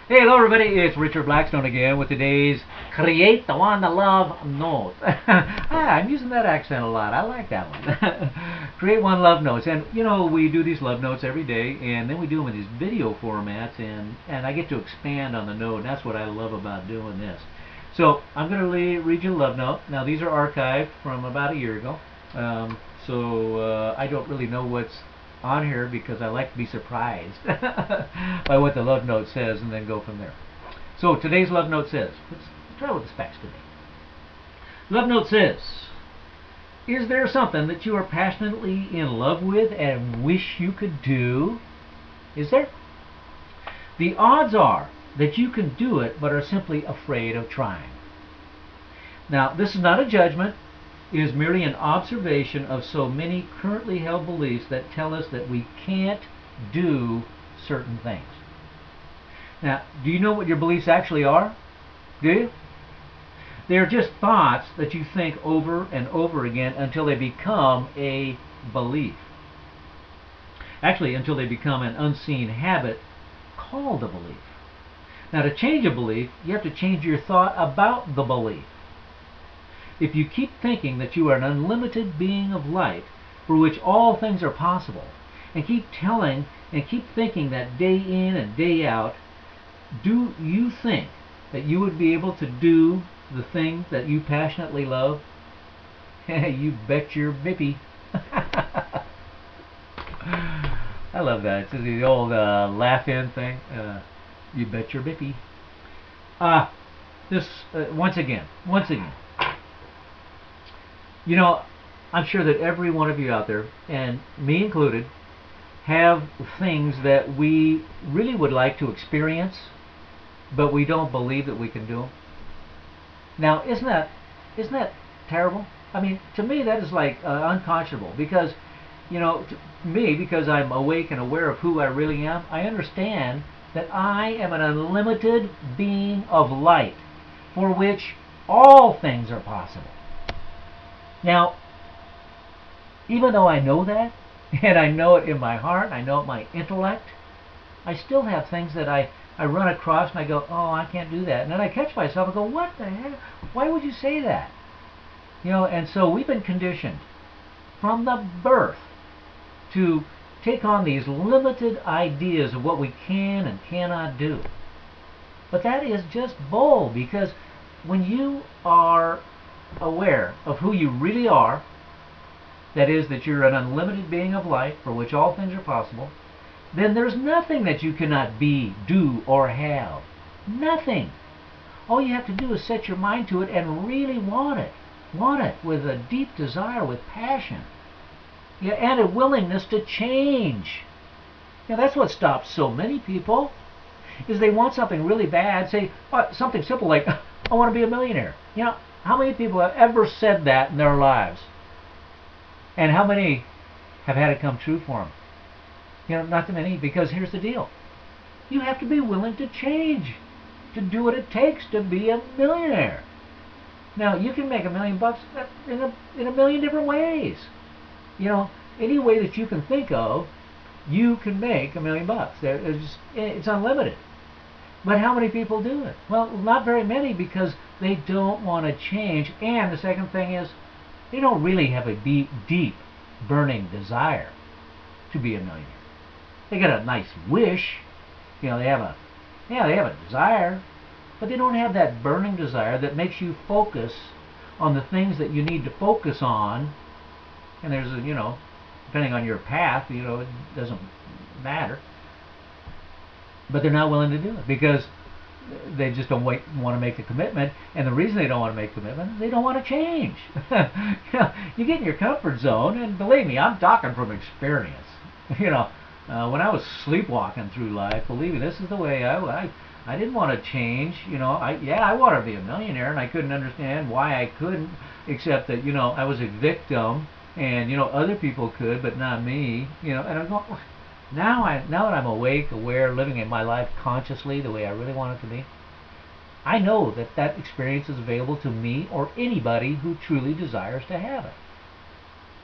Hey, hello everybody, it's Richard Blackstone again with today's Create the One Love Note. I'm using that accent a lot. I like that one. Create one love notes. And you know, we do these love notes every day, and then we do them in these video formats, and I get to expand on the note, and that's what I love about doing this. So I'm going to read you a love note. Now these are archived from about a year ago. I don't really know what's on here because I like to be surprised by what the love note says and then go from there. So today's love note says, let's try with the specs today. Love note says, is there something that you are passionately in love with and wish you could do? Is there? The odds are that you can do it but are simply afraid of trying. Now, this is not a judgment. It is merely an observation of so many currently held beliefs that tell us that we can't do certain things. Now, do you know what your beliefs actually are? Do you? They are just thoughts that you think over and over again until they become a belief. Actually, until they become an unseen habit called a belief. Now, to change a belief, you have to change your thought about the belief. If you keep thinking that you are an unlimited being of light for which all things are possible, and keep telling and keep thinking that day in and day out, do you think that you would be able to do the thing that you passionately love? You bet your bippy. I love that. It's the old laugh-in thing. You bet your bippy. Once again. You know, I'm sure that every one of you out there, and me included, have things that we really would like to experience, but we don't believe that we can do them. Now, isn't that terrible? I mean, to me, that is like unconscionable because, you know, to me, because I'm awake and aware of who I really am, I understand that I am an unlimited being of light for which all things are possible. Now, even though I know that, and I know it in my heart, I know it in my intellect, I still have things that I run across and I go, oh, I can't do that. And then I catch myself and go, what the heck? Why would you say that? You know, and so we've been conditioned from the birth to take on these limited ideas of what we can and cannot do. But that is just bull, because when you are aware of who you really are, that is, that you're an unlimited being of light for which all things are possible, then there's nothing that you cannot be, do, or have. Nothing. All you have to do is set your mind to it and really want it. Want it with a deep desire, with passion. Yeah, and a willingness to change. Yeah, that's what stops so many people, is they want something really bad, say something simple like, I want to be a millionaire. You know, how many people have ever said that in their lives? And how many have had it come true for them? You know, not too many, because here's the deal. You have to be willing to change to do what it takes to be a millionaire. Now, you can make $1 million in a million different ways. You know, any way that you can think of, you can make $1 million. It's unlimited. But how many people do it? Well, not very many, because they don't want to change. And the second thing is, they don't really have a deep, burning desire to be a millionaire. They got a nice wish. You know, they have a desire, but they don't have that burning desire that makes you focus on the things that you need to focus on. And there's a, you know, depending on your path, you know, it doesn't matter. But they're not willing to do it because they just don't want to make the commitment. And the reason they don't want to make the commitment, they don't want to change. You know, you get in your comfort zone, and believe me, I'm talking from experience. You know, when I was sleepwalking through life, believe me, this is the way I didn't want to change. You know, I wanted to be a millionaire, and I couldn't understand why I couldn't, except that, you know, I was a victim, and, you know, other people could, but not me. You know, and I'm going, now that I'm awake, aware, living in my life consciously the way I really want it to be, I know that that experience is available to me or anybody who truly desires to have it.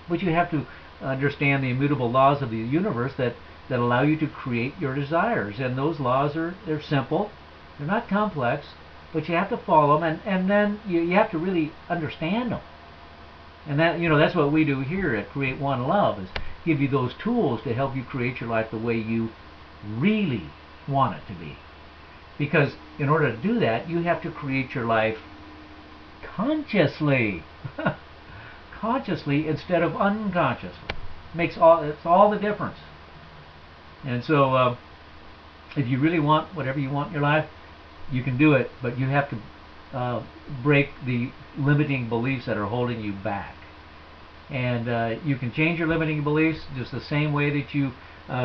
But you have to understand the immutable laws of the universe that allow you to create your desires. And those laws they're simple. They're not complex, but you have to follow them, and then you have to really understand them. And that's what we do here at Create One Love, is give you those tools to help you create your life the way you really want it to be. Because in order to do that, you have to create your life consciously. Consciously instead of unconsciously. It's all the difference. And so if you really want whatever you want in your life, you can do it, but you have to break the limiting beliefs that are holding you back. And you can change your limiting beliefs just the same way that you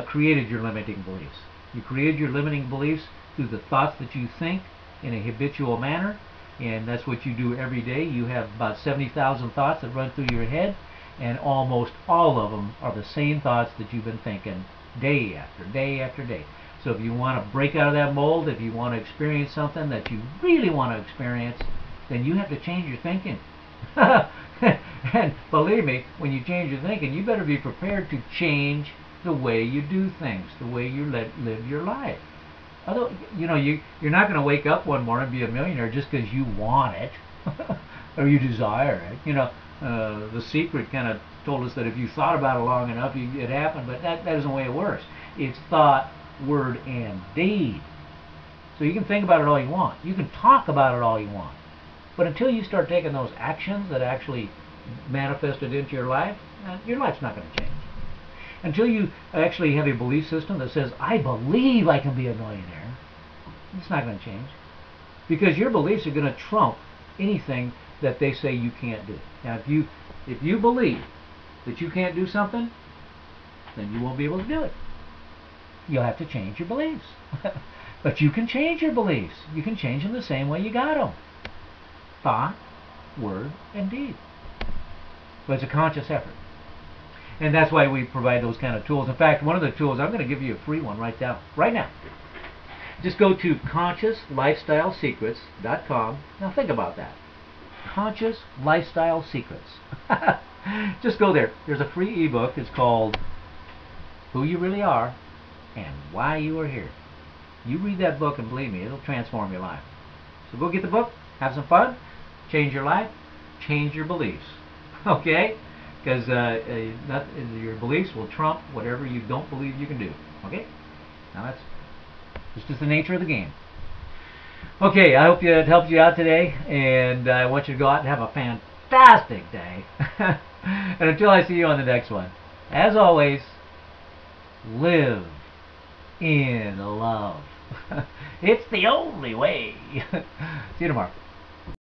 created your limiting beliefs. You created your limiting beliefs through the thoughts that you think in a habitual manner, and that's what you do every day. You have about 70,000 thoughts that run through your head, and almost all of them are the same thoughts that you've been thinking day after day after day. So if you want to break out of that mold, if you want to experience something that you really want to experience, then you have to change your thinking. And believe me, when you change your thinking, you better be prepared to change the way you do things, the way you live your life. Although, you're not going to wake up one morning and be a millionaire just because you want it or you desire it. The Secret kind of told us that if you thought about it long enough, it happened, but that isn't the way it works. It's thought, word, and deed. So you can think about it all you want. You can talk about it all you want. But until you start taking those actions that actually manifest it into your life's not going to change. Until you actually have a belief system that says, I believe I can be a millionaire, it's not going to change. Because your beliefs are going to trump anything that they say you can't do. Now, if you believe that you can't do something, then you won't be able to do it. You'll have to change your beliefs. But you can change your beliefs. You can change them the same way you got them. Thought, word, and deed. But it's a conscious effort. And that's why we provide those kind of tools. In fact, one of the tools, I'm going to give you a free one right now. Just go to ConsciousLifestyleSecrets.com. Now think about that. Conscious Lifestyle Secrets. Just go there. There's a free ebook. It's called Who You Really Are and Why You Are Here. You read that book and believe me, it'll transform your life. So go get the book, have some fun, change your life, change your beliefs. Okay? Because your beliefs will trump whatever you don't believe you can do. Okay? Now that's just the nature of the game. Okay, I hope it helped you out today, and I want you to go out and have a fantastic day. And until I see you on the next one, as always, live in love. It's the only way. See you tomorrow.